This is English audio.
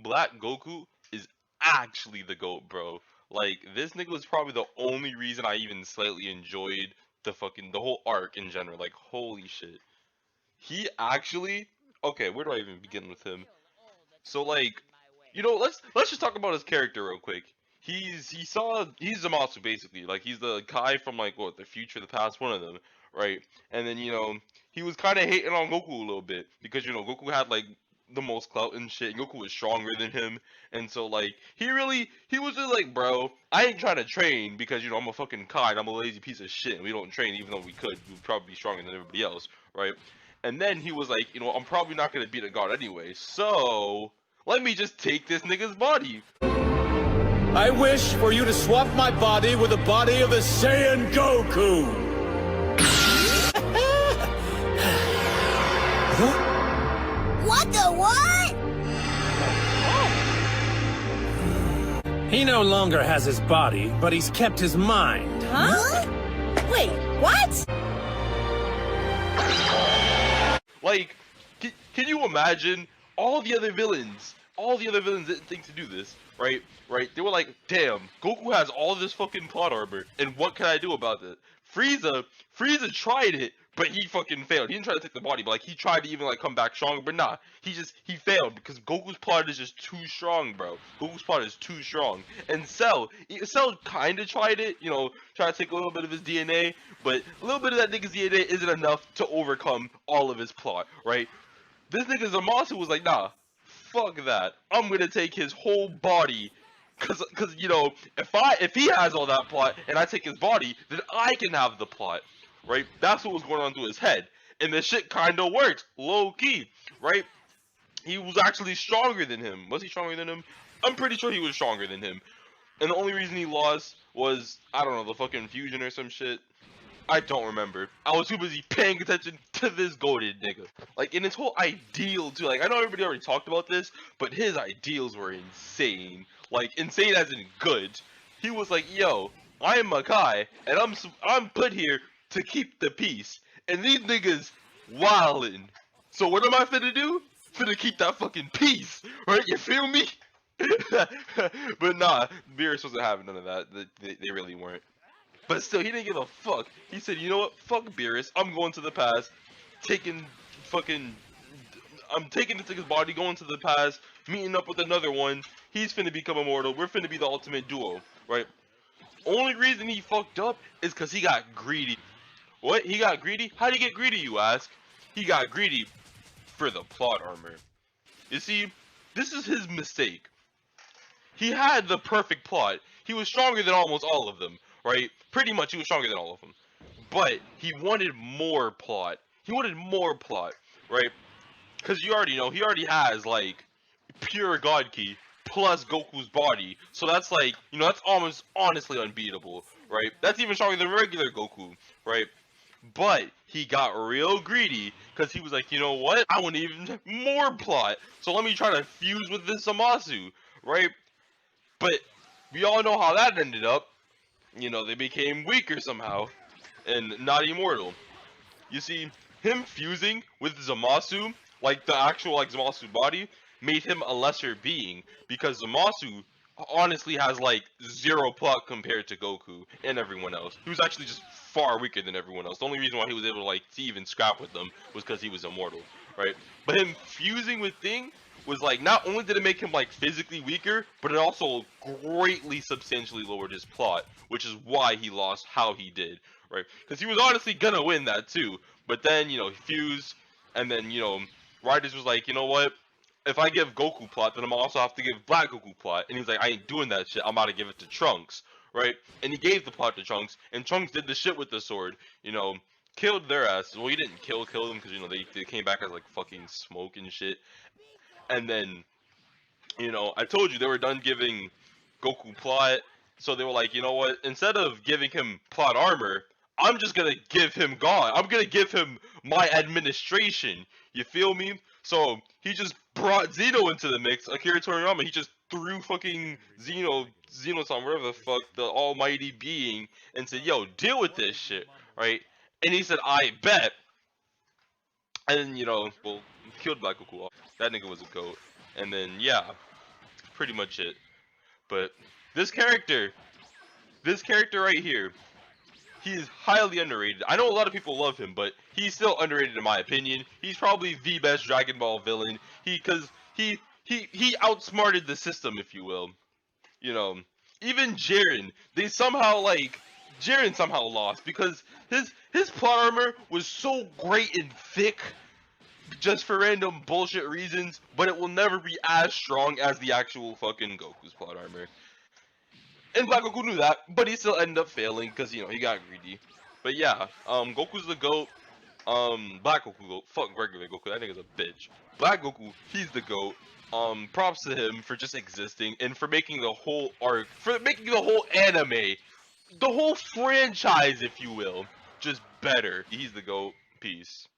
Black Goku is actually the GOAT, bro. Like this nigga was probably the only reason I even slightly enjoyed the whole arc in general. Like holy shit. He actually okay, where do I even begin with him? So like, let's just talk about his character real quick. He's Zamasu basically. Like he's the guy from like what the future, the past, one of them, right? And then he was kind of hating on Goku a little bit because Goku had like the most clout and shit. And Goku was stronger than him, and so like he was just like, bro, I ain't trying to train because I'm a fucking kid. I'm a lazy piece of shit. And we don't train even though we could. We'd probably be stronger than everybody else, right? And then he was like, I'm probably not gonna beat a god anyway, so let me just take this nigga's body. I wish for you to swap my body with the body of the Saiyan Goku! What the what? He no longer has his body, but he's kept his mind. Huh? Wait, what? Like, can you imagine all the other villains? All the other villains didn't think to do this, right? Right? They were like, damn, Goku has all this fucking plot armor, and what can I do about it? Frieza tried it, but he fucking failed. He didn't try to take the body, but like he tried to even like come back strong, but nah, he failed because Goku's plot is just too strong, bro. Goku's plot is too strong. And Cell kind of tried it, try to take a little bit of his DNA, but a little bit of that nigga's DNA isn't enough to overcome all of his plot, right? This nigga Zamasu was like, nah, fuck that. I'm gonna take his whole body, cause if he has all that plot and I take his body, then I can have the plot, right? That's what was going on through his head, and the shit kind of worked, low key, right? He was actually stronger than him. Was he stronger than him? I'm pretty sure he was stronger than him, and the only reason he lost was I don't know, the fucking fusion or some shit. I don't remember. I was too busy paying attention to this goated nigga. Like, in his whole ideal, too. Like, I know everybody already talked about this, but his ideals were insane. Like, insane as in good. He was like, yo, I am Makai, and I'm put here to keep the peace. And these niggas wildin'. So what am I finna do? Finna keep that fucking peace, right? You feel me? But nah, Beerus wasn't having none of that. They really weren't. But still, he didn't give a fuck. He said, you know what? Fuck Beerus. I'm going to the past. I'm taking this nigga's body, going to the past, meeting up with another one. He's finna become immortal. We're finna be the ultimate duo, right? Only reason he fucked up is because he got greedy. What? He got greedy? How'd he get greedy, you ask? He got greedy for the plot armor. You see, this is his mistake. He had the perfect plot. He was stronger than almost all of them, right? Pretty much he was stronger than all of them. But he wanted more plot. He wanted more plot, right? Because you already know, he already has, like, pure God Ki plus Goku's body. So that's like, that's almost honestly unbeatable, right? That's even stronger than regular Goku, right? But he got real greedy because he was like, you know what? I want even more plot. So let me try to fuse with this Zamasu, right? But we all know how that ended up. They became weaker somehow and not immortal. You see, him fusing with Zamasu, like the actual Zamasu body, made him a lesser being because Zamasu honestly has like zero plot compared to Goku and everyone else. He was actually just far weaker than everyone else. The only reason why he was able to even scrap with them was because he was immortal, right? But him fusing with Thing was like, not only did it make him like physically weaker, but it also greatly substantially lowered his plot, which is why he lost how he did, right? Because he was honestly gonna win that too, but then he fused, and then Riders was like, you know what? If I give Goku plot, then I'm also have to give Black Goku plot, and he's like, I ain't doing that shit. I'm about to give it to Trunks, right? And he gave the plot to Trunks, and Trunks did the shit with the sword, killed their asses. Well, he didn't kill them because they came back as like fucking smoke and shit. And then, I told you they were done giving Goku plot, so they were like, you know what? Instead of giving him plot armor, I'm just gonna give him God. I'm gonna give him my administration. You feel me? So he just brought Zeno into the mix. Akira Toriyama, he just threw fucking Zeno-san, whatever the fuck, the almighty being, and said, yo, deal with this shit, right? And he said, I bet. And then, well, killed Black Goku. That nigga was a goat. And then, yeah. pretty much it. But this character right here, he is highly underrated. I know a lot of people love him, but he's still underrated in my opinion. He's probably the best Dragon Ball villain. Because he outsmarted the system, if you will. You know, even Jiren, Jiren somehow lost because his plot armor was so great and thick, just for random bullshit reasons, but it will never be as strong as the actual fucking Goku's plot armor. And Black Goku knew that, but he still ended up failing because he got greedy. But yeah, Goku's the goat. Black Goku, fuck regular Goku, that nigga's a bitch. Black Goku, he's the goat. Props to him for just existing and for making the whole arc, for making the whole anime, the whole franchise, if you will, just better. He's the goat. Peace.